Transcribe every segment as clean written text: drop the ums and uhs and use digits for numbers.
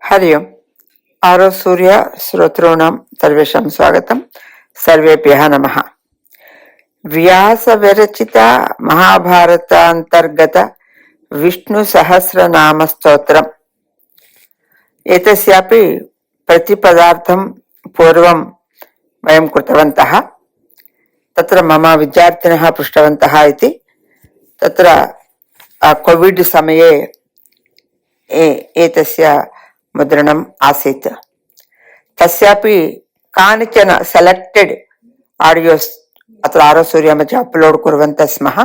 हरि ओम्। आरो सूर्य श्रोतॄणां सर्वेषां स्वागतं। सर्वेभ्यः नमः। व्यास विरचित महाभारतान्तर्गत विष्णु सहस्रनाम स्तोत्रम् एतस्यापि प्रतिपदार्थं पूर्वं वयं कृतवन्तः। तत्र मम विद्यार्थिनः पृष्टवन्तः इति तत्र कोविड समये एतस्य मुद्रणम् आसीत्। तस्यापि कानिचन सेलेक्टेड आडियोस् अत्र आरोसूर्य मध्ये अपलोड कुर्वन्तः स्मः।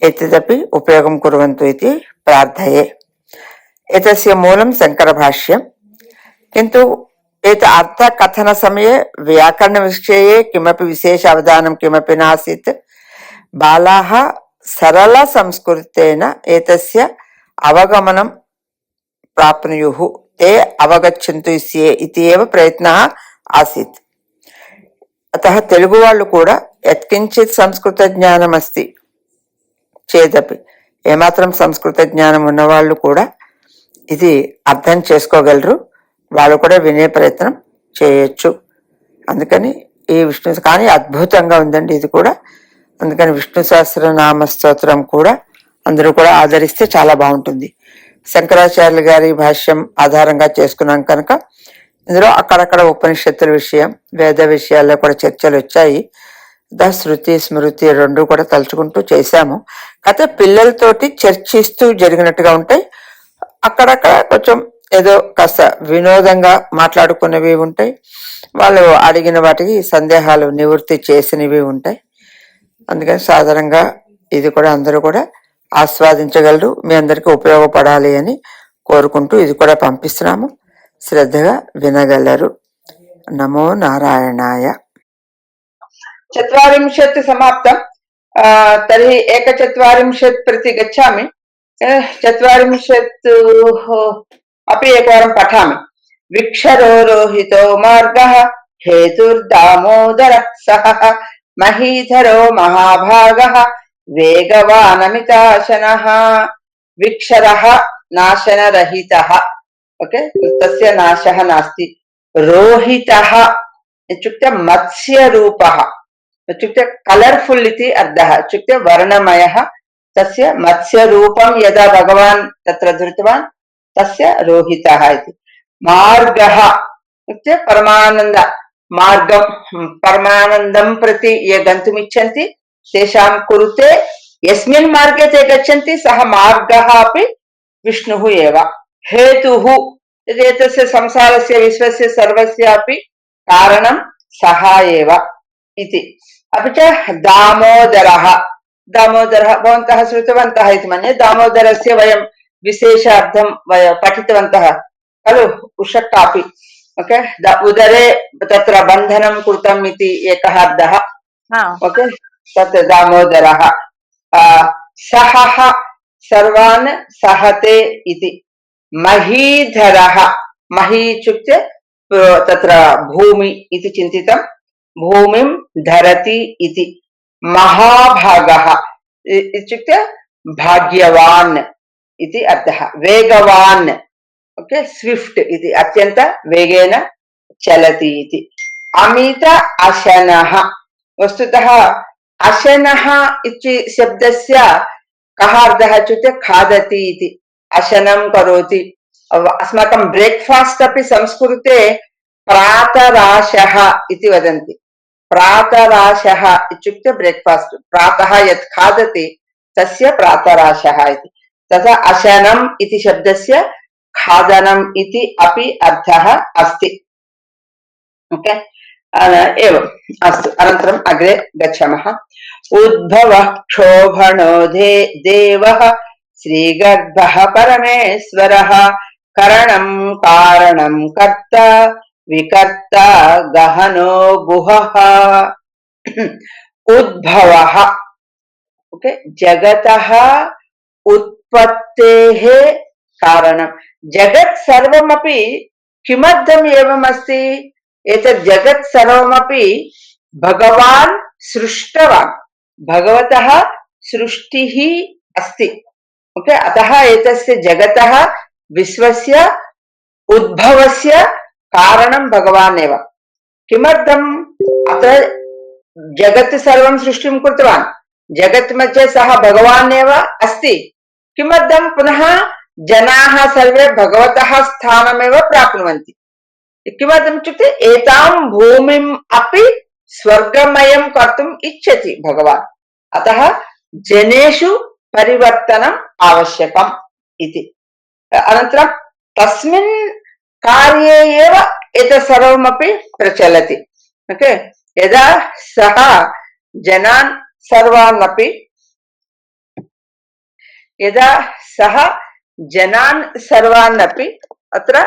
एतदपि उपयोगं कुर्वन्तु इति प्रार्थये। एतस्य मूलं शङ्करभाष्यं, किन्तु एत अर्थकथनसमये व्याकरणविषये किमपि विशेष अवधानं किमपि नासीत्। बालाः सरलसंस्कृतेन एतस्य अवगमनं प्राप्नुयुः, ते अवगच्छन्तु इति एव प्रयत्नः आसीत्। अतः तेलुगु वाळ्ळु कूडा यत्किञ्चित् संस्कृत ज्ञानम् अस्ति चेदपि ఏమాత్రం సంస్కృత జ్ఞానం ఉన్నవాళ్ళు కూడా ఇది అర్థం చేసుకోగలరు, వాళ్ళు కూడా వినే ప్రయత్నం చేయొచ్చు. అందుకని ఈ విష్ణు కానీ అద్భుతంగా ఉందండి ఇది కూడా. అందుకని విష్ణు సహస్రనామ స్తోత్రం కూడా అందరూ కూడా ఆదరిస్తే చాలా బాగుంటుంది. శంకరాచార్యులు గారి భాష్యం ఆధారంగా చేసుకున్నాం కనుక ఇందులో అక్కడక్కడ ఉపనిషత్తుల విషయం, వేద విషయాల్లో కూడా చర్చలు వచ్చాయి. శృతి స్మృతి రెండు కూడా తలుచుకుంటూ చేశాము. కాకపోతే పిల్లలతోటి చర్చిస్తూ జరిగినట్టుగా ఉంటాయి. అక్కడక్కడ కొంచెం ఏదో కాస్త వినోదంగా మాట్లాడుకున్నవి ఉంటాయి, వాళ్ళు అడిగిన వాటికి సందేహాలు నివృత్తి చేసినవి ఉంటాయి. అందుకని సాధారణంగా ఇది కూడా అందరూ కూడా ఆస్వాదించగలరు, మీ అందరికీ ఉపయోగపడాలి అని కోరుకుంటూ ఇది కూడా పంపిస్తున్నాము. శ్రద్ధగా వినగలరు. నమో నారాయణాయ. चत्वारिंशत् समाप्तं। तर्हि एकचत्वारिंशत् प्रति गच्छामि। चत्वारिंशत् अपि एकवारं पठामि। विक्षरोहितो मार्गः हेतुर्दामोदरः सहः महीधरो महाभागः वेगवानमिताशनः। विक्षरः नाशनरहितः, ओके, तस्य नाशः नास्ति। रोहितः इत्युक्ते मत्स्यरूपः, इत्युक्ते कलर्फुल् इति अर्थः, इत्युक्ते वर्णमयः। तस्य मत्स्यरूपं यदा भगवान् तत्र धृतवान् तस्य रोहितः इति। मार्गः इत्युक्ते परमानन्द मार्गं, परमानन्दं प्रति ये गन्तुमिच्छन्ति तेषां कृते यस्मिन् मार्गे ते गच्छन्ति सः मार्गः अपि विष्णुः एव। हेतुः एतस्य संसारस्य विश्वस्य सर्वस्यापि कारणं सः एव इति। अपि च दामोदरः, दामोदरः भवन्तः श्रुतवन्तः इति मन्ये। दामोदरस्य वयं विशेषार्थं पठितवन्तः खलु, उषक्कापि, ओके। उदरे तत्र बन्धनं कृतम् इति एकः अर्थः, ओके, तत् दामोदरः। सहः सर्वान् सहते इति। महीधरः, मही इत्युक्ते तत्र भूमि इति चिन्तितं, भूमिं धरति इति। महाभागः इत्युक्ते भाग्यवान् इति अर्थः। वेगवान्, ओके, स्विफ्ट् इति, अत्यन्त वेगेन चलति इति। अमित अशनः, वस्तुतः अशनः इति शब्दस्य कः अर्थः इत्युक्ते खादति इति। अशनं करोति। अस्माकं ब्रेक्फास्ट् अपि संस्कृते प्रातराशः इति वदन्ति। प्रातराशः इत्युक्ते ब्रेक्फास्ट्, प्रातः यत् खादति तस्य प्रातराशः इति। तथा अशनम् इति शब्दस्य खादनम् इति अपि अर्थः अस्ति, ओके। एवम् अस्तु, अनन्तरम् अग्रे गच्छामः। उद्भवः क्षोभणो देवः श्रीगर्भः परमेश्वरः करणं कारणं कर्ता विकर्ता गहनो गुहः। उद्भवः, ओके, जगतः उत्पत्तेः कारणं। जगत् सर्वमपि किमर्थम् एवम् अस्ति? एतत् जगत् सर्वमपि भगवान् सृष्टवान्, भगवतः सृष्टिः अस्ति, ओके। अतः एतस्य जगतः विश्वस्य उद्भवस्य कारणं भगवान् एव। किमर्थम् अत्र जगत् सर्वं सृष्टिं कृतवान्, जगत् मध्ये सः भगवान् एव अस्ति। किमर्थं पुनः जनाः सर्वे भगवतः स्थानमेव प्राप्नुवन्ति? किमर्थम् इत्युक्ते एतां भूमिम् अपि स्वर्गमयं कर्तुम् इच्छति भगवान्, अतः जनेषु परिवर्तनम् आवश्यकम् इति। अनन्तरं तस्मिन् कार्ये एव एतत् सर्वमपि प्रचलति। ओके, यदा सः जनान् सर्वानपि अत्र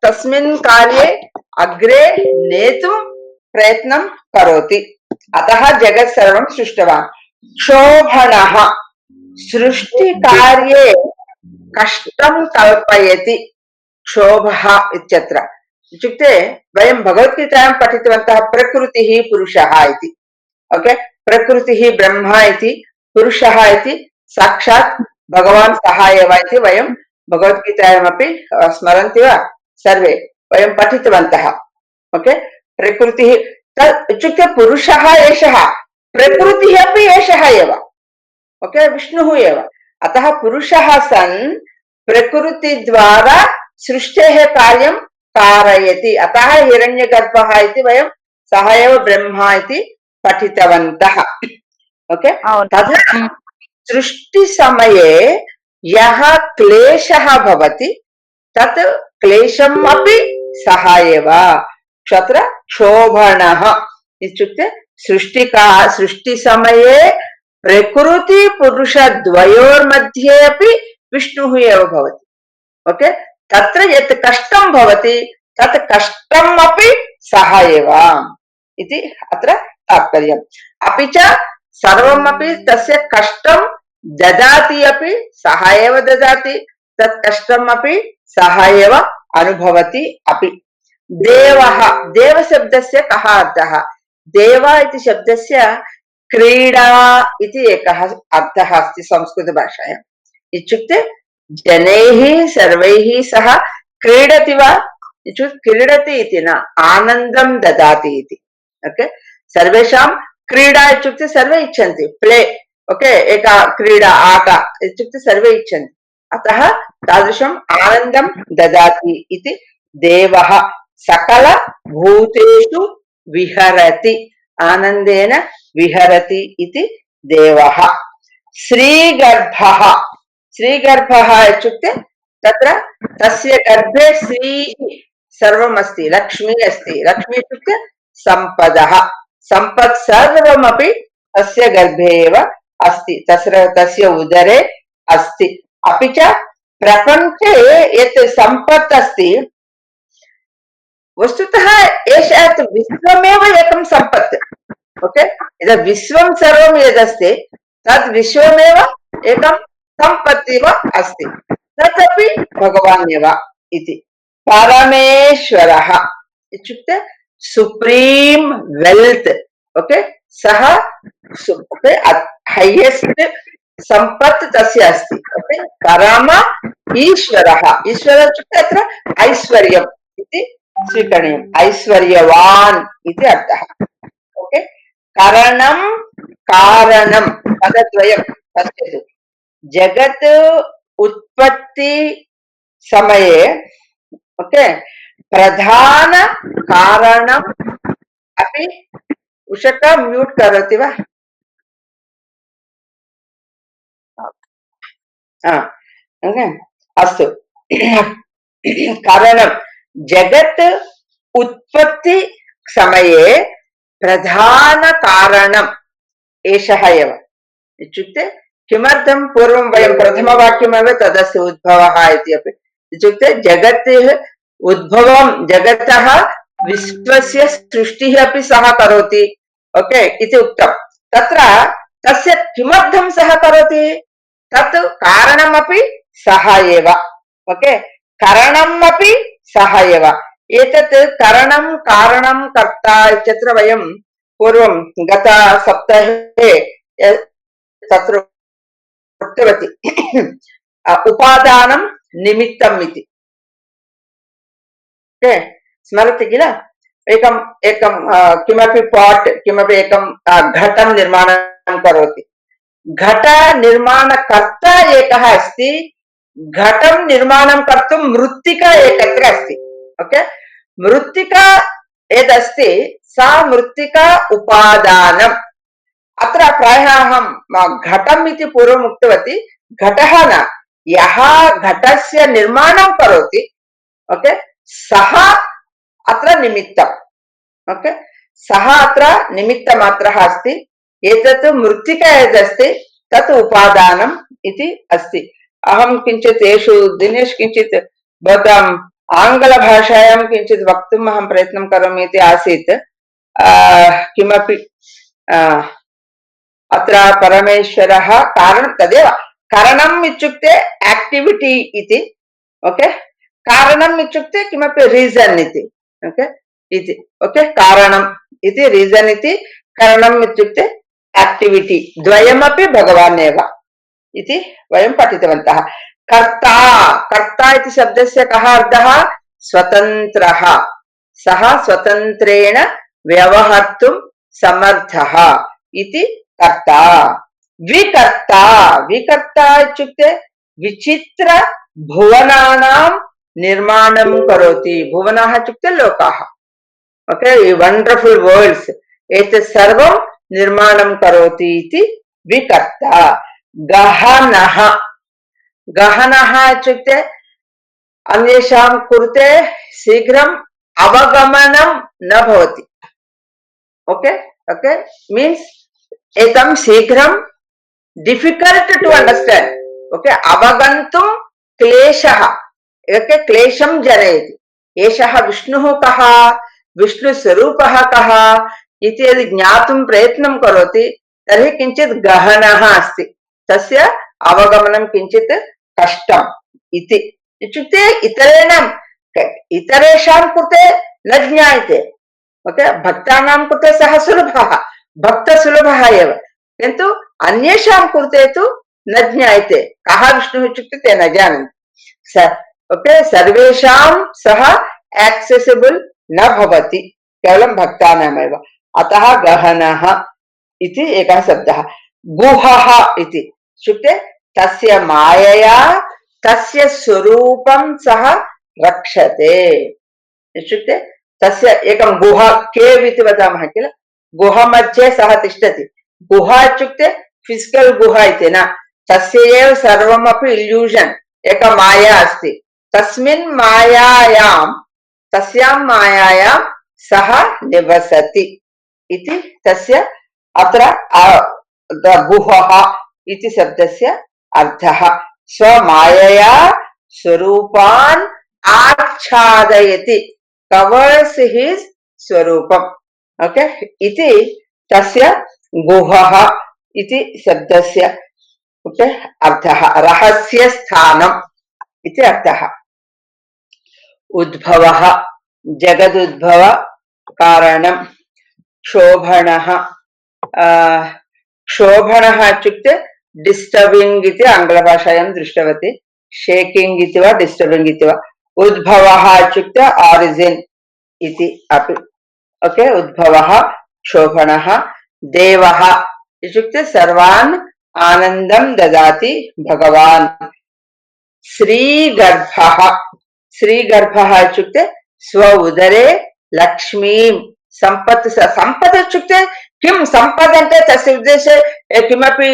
तस्मिन् कार्ये अग्रे नेतुं प्रयत्नं करोति। अतः जगत् सर्वं सृष्टवान्। क्षोभणः सृष्टिकार्ये कष्टं कल्पयति। क्षोभः इत्यत्र इत्युक्ते वयं भगवद्गीतायां पठितवन्तः प्रकृतिः पुरुषः इति। ओके, प्रकृतिः ब्रह्म इति, पुरुषः इति साक्षात् भगवान् सः एव इति वयं भगवद्गीतायामपि स्मरन्ति वा सर्वे? वयं पठितवन्तः। ओके, प्रकृतिः इत्युक्ते पुरुषः एषः, प्रकृतिः अपि एषः एव। ओके, विष्णुः एव। अतः पुरुषः सन् प्रकृतिद्वारा सृष्टेः कार्यं कारयति। अतः हिरण्यगर्भः इति वयं सः एव ब्रह्म इति पठितवन्तः। ओके, तथा सृष्टिसमये यः क्लेशः भवति तत् क्लेशम् अपि सः एव। तत्र क्षोभणः इत्युक्ते सृष्टिसमये प्रकृतिपुरुषद्वयोर्मध्ये अपि विष्णुः एव भवति। ओके, तत्र यत् कष्टं भवति तत् कष्टम् अपि सः एव इति अत्र तात्पर्यम्। अपि च सर्वमपि तस्य कष्टं ददाति अपि सः एव ददाति, तत् कष्टम् अपि सः एव अनुभवति अपि। देवः, देवशब्दस्य कः अर्थः? देव इति शब्दस्य क्रीडा इति एकः अर्थः अस्ति संस्कृतभाषायाम्। इत्युक्ते जनैः सर्वैः सह क्रीडति वा इत्युक्ते क्रीडति इति न, आनन्दं ददाति इति। ओके, सर्वेषां क्रीडा इत्युक्ते सर्वे इच्छन्ति, प्ले। ओके, एका क्रीडा आट इत्युक्ते सर्वे इच्छन्ति, अतः तादृशम् आनन्दं ददाति इति। देवः सकलभूतेषु विहरति, आनन्देन विहरति इति देवः। श्रीगर्भः, श्रीगर्भः इत्युक्ते तत्र तस्य गर्भे श्री सर्वमस्ति, लक्ष्मी अस्ति। लक्ष्मी इत्युक्ते सम्पदः, सम्पत् सर्वमपि तस्य गर्भे एव अस्ति, तस्य उदरे अस्ति। अपि च प्रपञ्चे यत् सम्पत् अस्ति, वस्तुतः एषः विश्वमेव एकं सम्पत्। ओके, यद् विश्वं सर्वं यदस्ति तद् विश्वमेव एकं सम्पत् इव अस्ति, तदपि भगवान् एव इति। परमेश्वरः इत्युक्ते सुप्रीं वेल्त्। ओके, सः हैयेस्ट् सम्पत् तस्य अस्ति। ओके, परम ईश्वरः, ईश्वरः इत्युक्ते अत्र ऐश्वर्यम् इति स्वीकरणीयम्, ऐश्वर्यवान् इति अर्थः। ओके, करणं कारणं पदद्वयं पश्यतु। जगत् उत्पत्ति समये ओके प्रधान कारणम् अपि, उषक म्यूट् करोति वा? ओके, अस्तु। कारणं जगत् उत्पत्ति समये प्रधान कारणम् एषः एव। इत्युक्ते किमर्थं पूर्वं वयं प्रथमवाक्यमेव तदस्य उद्भवः इति अपि। इत्युक्ते जगतः उद्भवं, जगतः विश्वस्य सृष्टिः अपि सः करोति। ओके इति उक्तं। तत्र तस्य किमर्थं सः करोति? तत् कारणमपि सः एव। ओके, करणमपि सः एव। एतत् करणं कारणं कर्ता इत्यत्र वयं पूर्वं गत सप्ताहे तत्र उक्तवती। उपादानं निमित्तम् इति। ओके, स्मरति किल? एकम् एकं किमपि पाट्, किमपि एकं घटं निर्माणं करोति, घट निर्माणकर्ता एकः अस्ति, घटं निर्माणं कर्तुं मृत्तिका एकत्र अस्ति। ओके, मृत्तिका यदस्ति सा मृत्तिका उपादानम्। अत्र प्रायः अहं घटम् इति पूर्वम् उक्तवती, घटः न, यः घटस्य निर्माणं करोति, ओके, सः अत्र निमित्तम्। ओके, सः अत्र निमित्तमात्रः अस्ति। एतत् मृत्तिका यदस्ति तत् उपादानम् इति अस्ति। अहं किञ्चित् एषु दिनेषु किञ्चित् भवताम् आङ्ग्लभाषायां किञ्चित् वक्तुम् अहं प्रयत्नं करोमि इति आसीत्। किमपि अत्र परमेश्वरः कारणं तदेव, कारणम् इत्युक्ते एक्टिविटी इति। ओके, कारणम् इत्युक्ते किमपि रीजन् इति। ओके इति, ओके, कारणम् इति रीजन् इति, कारणम् इत्युक्ते एक्टिविटी, द्वयमपि भगवान् एव इति वयं पठितवन्तः। कर्ता, कर्ता इति शब्दस्य कः अर्थः? स्वतन्त्रः, सः स्वतन्त्रेण व्यवहर्तुं समर्थः इति कर्ता। विकर्ता, विकर्ता इत्युक्ते विचित्र भुवनानां निर्माणं करोति। भुवनाः इत्युक्ते लोकाः। ओके, वंडरफुल वर्ल्ड्स्, एतत् सर्वं निर्माणं करोति इति विकर्ता। गहनः, गहनः इत्युक्ते अन्येषां कृते शीघ्रम् अवगमनं न भवति। ओके, ओके, मीन्स् एतं शीघ्रं डिफिकल्ट टू अंडरस्टैंड। ओके, अवगन्तुं क्लेशः, ओके, क्लेशं जनयति। एषः विष्णुः कः, विष्णुस्वरूपः कः इति यदि ज्ञातुं प्रयत्नं करोति तर्हि किञ्चित् गहनः अस्ति, तस्य अवगमनं किञ्चित् कष्टम् इति। इत्युक्ते इतरेषां कृते न ज्ञायते। ओके, भक्तानां कृते सः सुलभः, भक्तसुलभः एव, किन्तु अन्येषां कृते तु न ज्ञायते। कः विष्णुः इत्युक्ते ते न जानन्ति। ओके, सर्वेषां सः एक्सेसिबल न भवति, केवलं भक्तानामेव। अतः गहनः इति एकः शब्दः। गुहः इति इत्युक्ते तस्य मायया तस्य स्वरूपं सः रक्षते। इत्युक्ते तस्य एकं गुहा, केव् इति वदामः किल, गुहा मध्ये सः तिष्ठति। गुहा इत्युक्ते फिजिकल गुहा इति न, तस्य एव सर्वमपि इल्यूषन्, एका माया अस्ति। तस्मिन् मायायां, तस्यां मायायां सः निवसति इति तस्य अत्र गुहः इति शब्दस्य अर्थः। स्वमायया स्वरूपान् आच्छादयति, कवर्स् हिस् स्वरूपम्। ओके, इति तस्य गुहः इति शब्दस्य ओके अर्थः। रहस्य स्थानम् इति अर्थः। उद्भवः, जगदुद्भव कारणं। क्षोभणः, क्षोभणः इत्युक्ते डिस्टर्बिंग इति आङ्ग्लभाषायां दृष्टवती, शेकिंग इति वा डिस्टर्बिंग इति वा। उद्भवः इत्युक्ते ऑरिजिन इति अपि। ओके, उद्भवः, क्षोभणः। देवः इत्युक्ते सर्वान् आनन्दं ददाति भगवान्। श्रीगर्भः, श्रीगर्भः इत्युक्ते स्व उदरे लक्ष्मीं, सम्पत्, सम्पत् इत्युक्ते किं सम्पत् अन्ते तस्य उद्देशे किमपि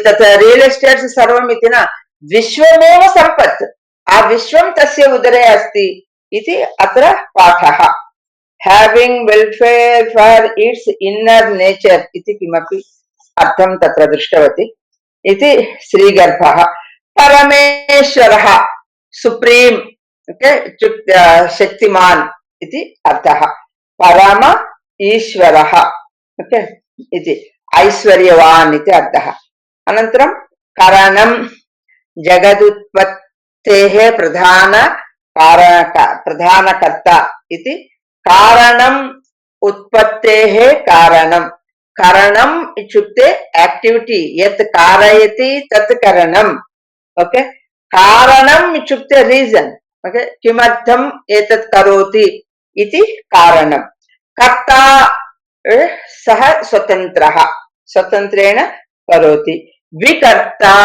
तत् रियल् एस्टेट् सर्वम् इति न, विश्वमेव सम्पत्, आ विश्वं तस्य उदरे अस्ति इति अत्र पाठः। Having welfare for its inner nature इति किमपि अर्थं तत्र दृष्टवती इति श्रीगर्भः। परमेश्वरः, सुप्रीम, ओके, शक्तिमान् इति अर्थः। परम ईश्वरः, ओके, इति ऐश्वर्यवान् इति अर्थः। अनन्तरं कारणं, जगदुत्पत्तेः प्रधानकर्ता इति। कारणम् उत्पत्तेः कारणं, कारणम् इत्युक्ते एक्टिविटी, यत् कारयति तत् कारणम्। ओके, कारणम् इत्युक्ते रीजन्, ओके किमर्थम् एतत् करोति इति कारणं कर्ता सः स्वतन्त्रः स्वतन्त्रेण करोति विकर्ता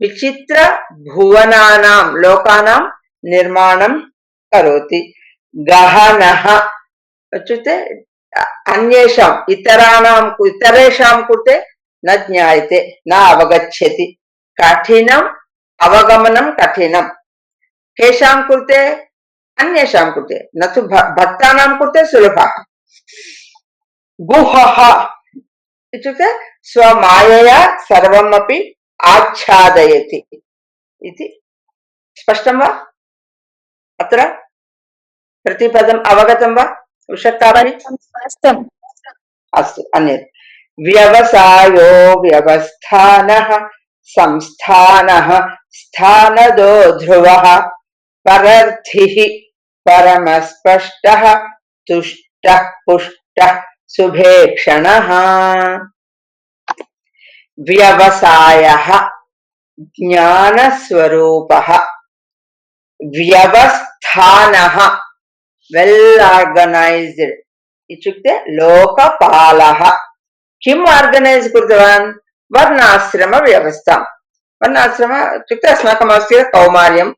विचित्र भुवनानां लोकानां निर्माणं करोति गहनः इत्युक्ते अन्येषाम् इतरेषां कृते न ज्ञायते न अवगच्छति कठिनम् अवगमनं कठिनं केषां कृते अन्येषां कृते न तु भक्तानां कृते सुलभः गुहः इत्युक्ते स्वमायया सर्वमपि आच्छादयति इति स्पष्टं वा अत्र प्रतिपदम् अवगतं वा उषत्ताभगिनी अस्तु अन्यत् व्यवसायो व्यवस्थानः संस्थानः स्थानदो ध्रुवः परर्थिः परमस्पष्टः तुष्टः पुष्टः सुभेक्षणः व्यवसायः ज्ञानस्वरूपः व्यवस्थानः वेल ऑर्गनाइज्ड इत्युक्ते लोकपालः किम् ऑर्गनाइज कृतवान् वर्णाश्रम व्यवस्था वर्णाश्रम इत्युक्ते अस्माकमस्य कौमार्यं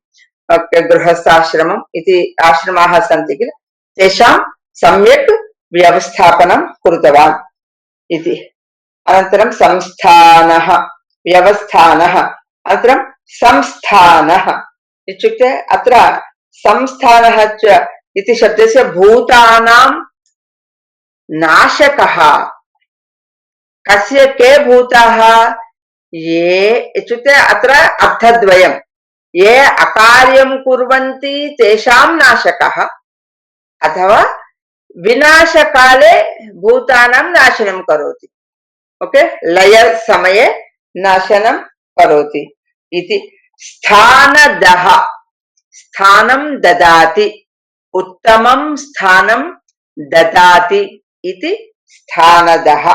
गृहस्थाश्रमम् इति आश्रमाः सन्ति किल तेषां सम्यक् व्यवस्थापनं कृतवान् इति अनन्तरं संस्थानः व्यवस्थानः अनन्तरं संस्थानः इत्युक्ते अत्र संस्थानः च इति शब्दस्य भूतानां नाशकः कस्य के भूताः ये इत्युक्ते अत्र अर्थद्वयं ये अकार्यं कुर्वन्ति तेषां नाशकः अथवा विनाशकाले भूतानां नाशनं करोति ओके लय समये नाशनं करोति इति स्थानदः स्थानं ददाति उत्तमं स्थानं ददाति इति स्थानदः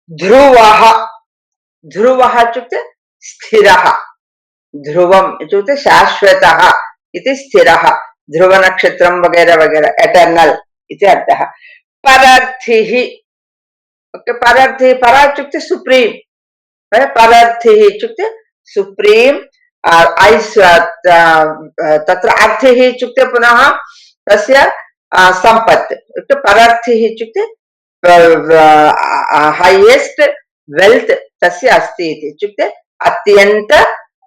ध्रुवः ध्रुवः इत्युक्ते स्थिरः ध्रुवम् इत्युक्ते शाश्वतः इति स्थिरः ध्रुवनक्षत्रं वगैरह वगैरह एटर्नल इति अर्थः परर्थिः परर्थिः पर इत्युक्ते सुप्रीम परर्थिः इत्युक्ते सुप्रीम तत्र अर्थिः इत्युक्ते पुनः तस्य सम्पत् परर्थिः इत्युक्ते हाईएस्ट वेल्थ तस्य अस्ति इत्युक्ते अत्यन्त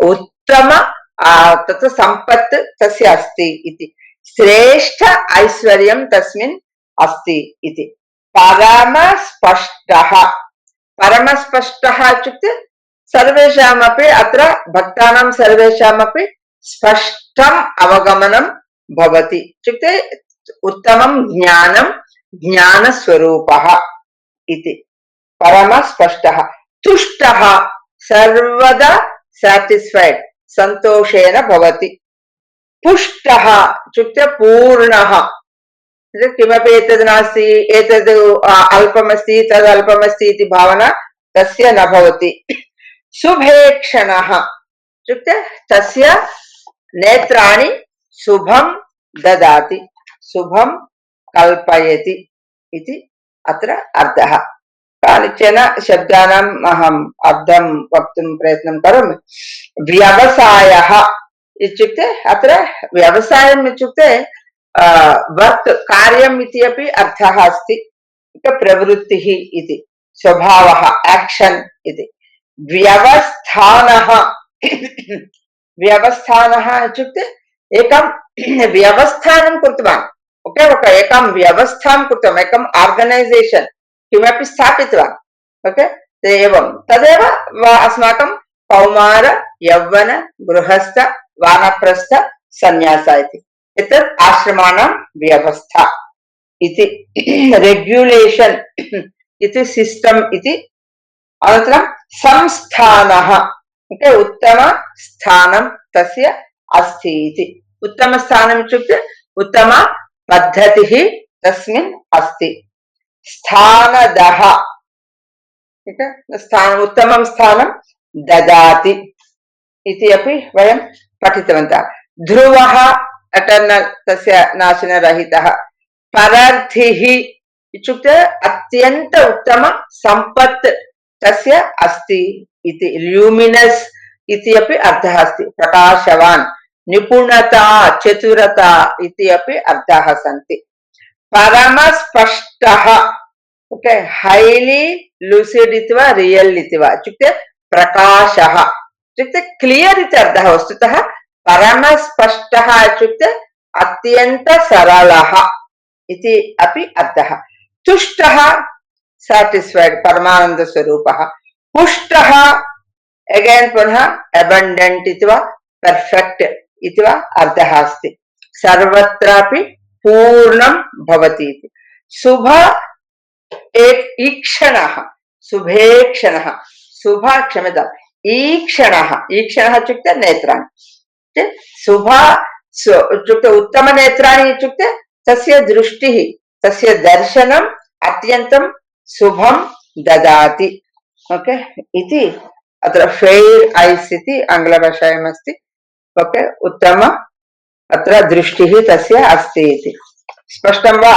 उत्तम तत्र सम्पत् तस्य अस्ति इति श्रेष्ठ ऐश्वर्यं तस्मिन् अस्ति इति परमस्पष्टः परमस्पष्टः इत्युक्ते सर्वेषामपि अत्र भक्तानां सर्वेषामपि स्पष्टम् अवगमनं भवति इत्युक्ते उत्तमं ज्ञानं ज्ञानस्वरूपः इति परमस्पष्टः तुष्टः सर्वदा satisfied सन्तोषेण भवति पुष्टः इत्युक्ते पूर्णः किमपि एतद् नास्ति एतद् अल्पमस्ति तद् अल्पमस्ति इति भावना तस्य न भवति शुभेक्षणः इत्युक्ते तस्य नेत्राणि शुभं ददाति शुभं कल्पयति इति अत्र अर्थः कानिचन शब्दानाम् अहम् अर्थं वक्तुं प्रयत्नं करोमि व्यवसायः इत्युक्ते अत्र व्यवसायम् इत्युक्ते वर्क् कार्यम् इति अपि अर्थः अस्ति प्रवृत्तिः इति स्वभावः एक्शन् इति व्यवस्थानः व्यवस्थानः इत्युक्ते एकं व्यवस्थानं कृतवान् ओके एकं व्यवस्थां कृतवान् एकम् आर्गनैजेशन् किमपि स्थापितवान् ओके एवं तदेव अस्माकं कौमार यौवन गृहस्थ वानप्रस्थ सन्यास इति एतत् आश्रमाणां व्यवस्था इति रेग्युलेशन् इति सिस्टम् इति अनन्तरं संस्थानः ओके उत्तम स्थानं तस्य अस्ति इति उत्तम स्थानम् इत्युक्ते उत्तम पद्धतिः तस्मिन् अस्ति स्थानदः स्थान उत्तमं स्थानं ददाति इति अपि वयं पठितवन्तः ध्रुवः एटर्नल तस्य नाशनरहितः परार्थिः इत्युक्ते अत्यन्त उत्तम सम्पत् तस्य अस्ति इति ल्यूमिनस् इति अपि अर्थः अस्ति प्रकाशवान् निपुणता चतुरता इति अपि अर्थाः सन्ति परमस्पष्टः ओके हाईली लूसिड इति वा रियल इति वा इत्युक्ते प्रकाशः इत्युक्ते क्लियर् इति अर्थः वस्तुतः परमस्पष्टः इत्युक्ते अत्यन्त सरलः इति अपि अर्थः तुष्टः satisfied परमानंद स्वरूपः पुष्टः अगेन पुनः abundant इति वा perfect इति वा अर्थः अस्ति सर्वत्रापि पूर्णं भवति इति शुभ ईक्षणः शुभेक्षणः शुभ क्षम्यतां ईक्षणः ईक्षणः इत्युक्ते नेत्राणि शुभ इत्युक्ते उत्तमनेत्राणि इत्युक्ते तस्य दृष्टिः तस्य दर्शनम् अत्यन्तं शुभं ददाति ओके इति अत्र फेर् ऐस् इति आङ्ग्लभाषायाम् अस्ति ओके उत्तम अत्र दृष्टिः तस्य अस्ति इति स्पष्टं वा